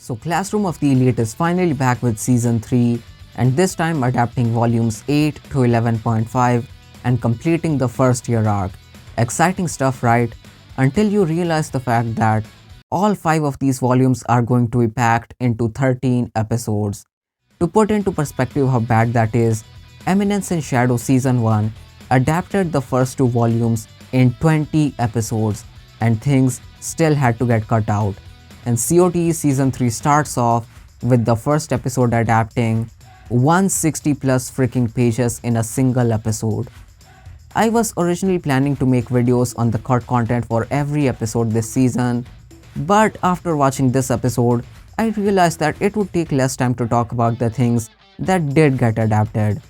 So Classroom of the Elite is finally back with Season 3 and this time adapting volumes 8 to 11.5 and completing the first year arc. Exciting stuff, right? Until you realize the fact that all 5 of these volumes are going to be packed into 13 episodes. To put into perspective how bad that is, Eminence in Shadow Season 1 adapted the first 2 volumes in 20 episodes and things still had to get cut out. And COTE Season 3 starts off with the first episode adapting 160 plus freaking pages in a single episode. I was originally planning to make videos on the cut content for every episode this season, but after watching this episode, I realized that it would take less time to talk about the things that did get adapted.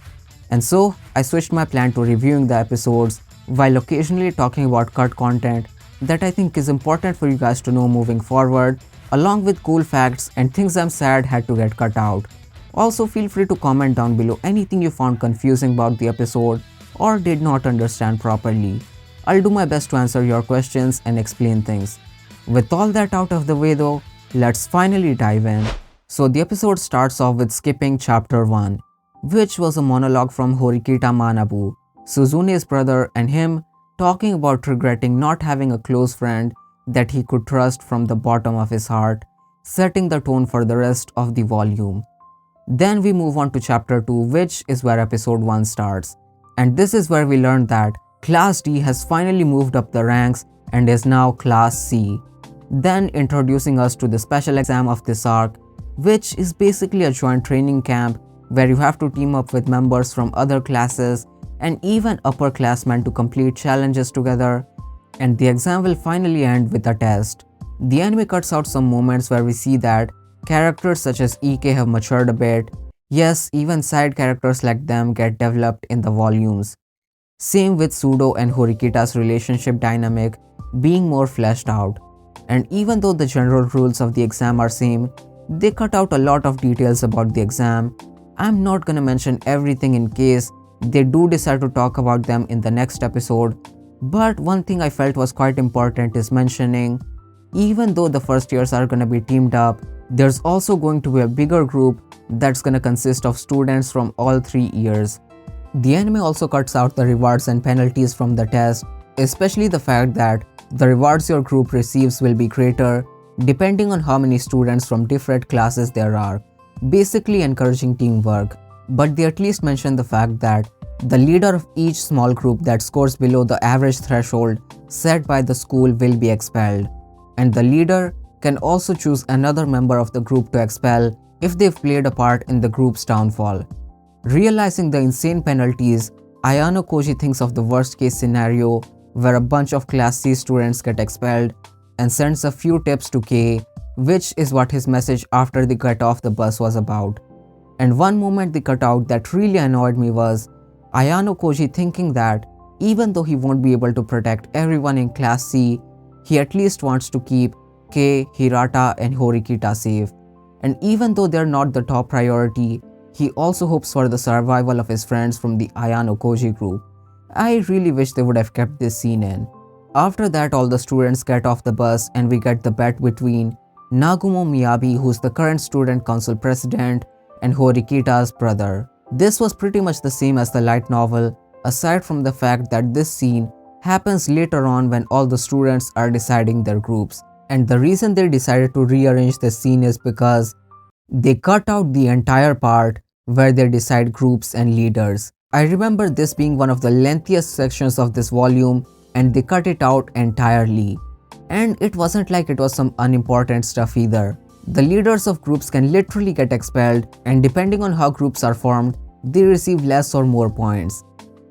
And so, I switched my plan to reviewing the episodes while occasionally talking about cut content that I think is important for you guys to know moving forward, along with cool facts and things I'm sad had to get cut out. Also, feel free to comment down below anything you found confusing about the episode or did not understand properly. I'll do my best to answer your questions and explain things. With all that out of the way though, let's finally dive in. So the episode starts off with skipping chapter 1, which was a monologue from Horikita Manabu, Suzune's brother, and him talking about regretting not having a close friend that he could trust from the bottom of his heart, setting the tone for the rest of the volume. Then we move on to chapter 2, which is where episode 1 starts. And this is where we learned that Class D has finally moved up the ranks and is now Class C. Then introducing us to the special exam of this arc, which is basically a joint training camp where you have to team up with members from other classes and even upperclassmen to complete challenges together, and the exam will finally end with a test. The anime cuts out some moments where we see that characters such as EK have matured a bit. Yes, even side characters like them get developed in the volumes. Same with Sudo and Horikita's relationship dynamic being more fleshed out. And even though the general rules of the exam are same, they cut out a lot of details about the exam. I'm not gonna mention everything in case they do decide to talk about them in the next episode, but one thing I felt was quite important is mentioning, even though the first years are gonna be teamed up, there's also going to be a bigger group that's gonna consist of students from all 3 years. The anime also cuts out the rewards and penalties from the test, especially the fact that the rewards your group receives will be greater depending on how many students from different classes there are, basically encouraging teamwork. But they at least mention the fact that the leader of each small group that scores below the average threshold set by the school will be expelled, and the leader can also choose another member of the group to expel if they've played a part in the group's downfall. Realizing the insane penalties, Ayano Koji thinks of the worst case scenario where a bunch of Class C students get expelled and sends a few tips to K, which is what his message after they get off the bus was about. And one moment they cut out that really annoyed me was Ayano Koji thinking that even though he won't be able to protect everyone in Class C, he at least wants to keep Kei, Hirata and Horikita safe. And even though they're not the top priority, he also hopes for the survival of his friends from the Ayano Koji group. I really wish they would have kept this scene in. After that, all the students get off the bus and we get the bet between Nagumo Miyabi, who's the current student council president, and Horikita's brother. This was pretty much the same as the light novel, aside from the fact that this scene happens later on when all the students are deciding their groups. And the reason they decided to rearrange this scene is because they cut out the entire part where they decide groups and leaders. I remember this being one of the lengthiest sections of this volume and they cut it out entirely. And it wasn't like it was some unimportant stuff either. The leaders of groups can literally get expelled, and depending on how groups are formed, they receive less or more points.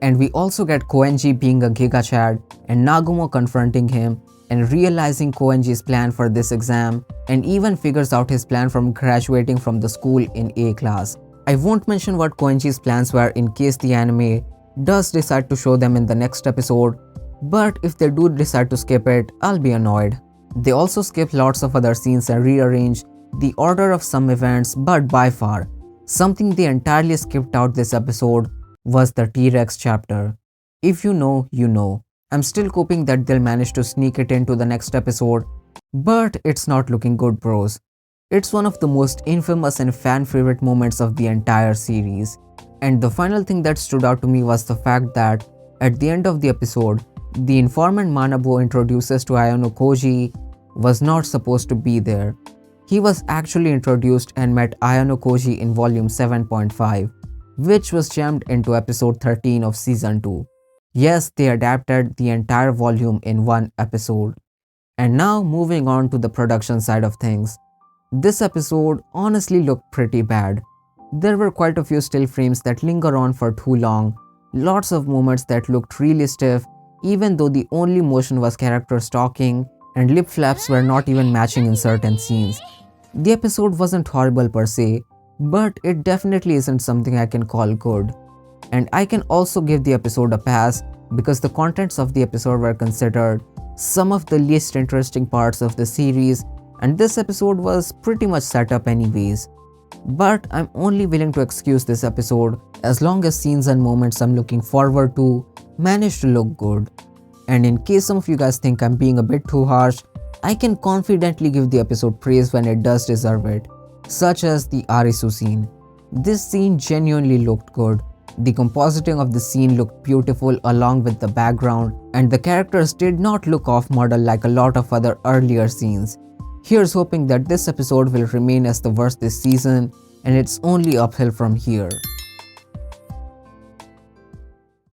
And we also get Koenji being a Giga Chad and Nagumo confronting him and realizing Koenji's plan for this exam, and even figures out his plan from graduating from the school in A class. I won't mention what Koenji's plans were in case the anime does decide to show them in the next episode, but if they do decide to skip it, I'll be annoyed. They also skip lots of other scenes and rearrange the order of some events, but by far, something they entirely skipped out this episode was the T-Rex chapter. If you know, you know. I'm still hoping that they'll manage to sneak it into the next episode, but it's not looking good, bros. It's one of the most infamous and fan favorite moments of the entire series. And the final thing that stood out to me was the fact that at the end of the episode, the informant Manabo introduces to Ayano Koji was not supposed to be there. He was actually introduced and met Ayano Koji in volume 7.5, which was jammed into episode 13 of season 2. Yes, they adapted the entire volume in one episode. And now moving on to the production side of things. This episode honestly looked pretty bad. There were quite a few still frames that linger on for too long, lots of moments that looked really stiff, even though the only motion was characters talking, and lip flaps were not even matching in certain scenes. The episode wasn't horrible per se, but it definitely isn't something I can call good. And I can also give the episode a pass because the contents of the episode were considered some of the least interesting parts of the series, and this episode was pretty much set up anyways. But I'm only willing to excuse this episode as long as scenes and moments I'm looking forward to manage to look good. And in case some of you guys think I'm being a bit too harsh, I can confidently give the episode praise when it does deserve it, such as the Arisu scene. This scene genuinely looked good. The compositing of the scene looked beautiful along with the background, and the characters did not look off-model like a lot of other earlier scenes. Here's hoping that this episode will remain as the worst this season, and it's only uphill from here.